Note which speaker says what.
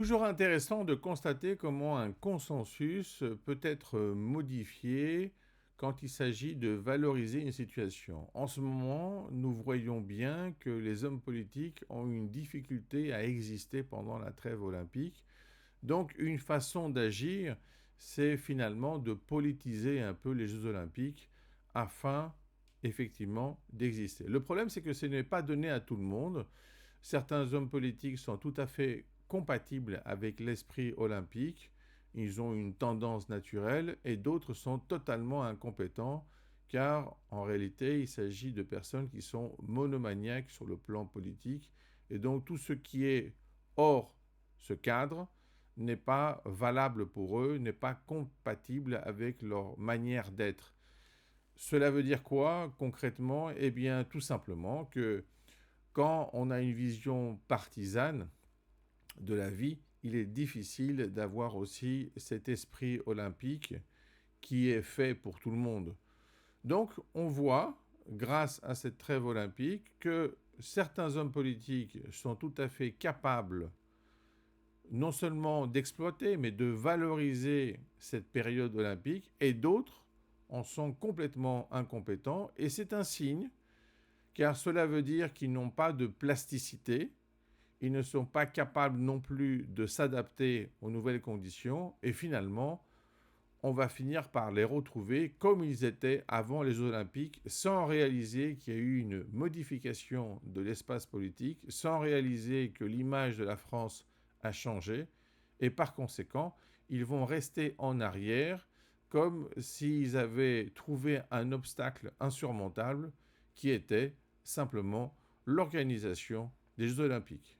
Speaker 1: Toujours intéressant de constater comment un consensus peut être modifié quand il s'agit de valoriser une situation. En ce moment, nous voyons bien que les hommes politiques ont une difficulté à exister pendant la trêve olympique. Donc une façon d'agir, c'est finalement de politiser un peu les Jeux olympiques afin effectivement d'exister. Le problème, c'est que ce n'est pas donné à tout le monde. Certains hommes politiques sont tout à fait compatibles avec l'esprit olympique, ils ont une tendance naturelle, et d'autres sont totalement incompétents, car en réalité, il s'agit de personnes qui sont monomaniaques sur le plan politique, et donc tout ce qui est hors ce cadre n'est pas valable pour eux, n'est pas compatible avec leur manière d'être. Cela veut dire quoi concrètement? Eh bien, tout simplement que quand on a une vision partisane de la vie, il est difficile d'avoir aussi cet esprit olympique qui est fait pour tout le monde. Donc on voit, grâce à cette trêve olympique, que certains hommes politiques sont tout à fait capables non seulement d'exploiter, mais de valoriser cette période olympique, et d'autres en sont complètement incompétents, et c'est un signe, car cela veut dire qu'ils n'ont pas de plasticité, ils ne sont pas capables non plus de s'adapter aux nouvelles conditions, et finalement, on va finir par les retrouver comme ils étaient avant les Jeux Olympiques, sans réaliser qu'il y a eu une modification de l'espace politique, sans réaliser que l'image de la France a changé, et par conséquent, ils vont rester en arrière, comme s'ils avaient trouvé un obstacle insurmontable, qui était simplement l'organisation des Jeux Olympiques.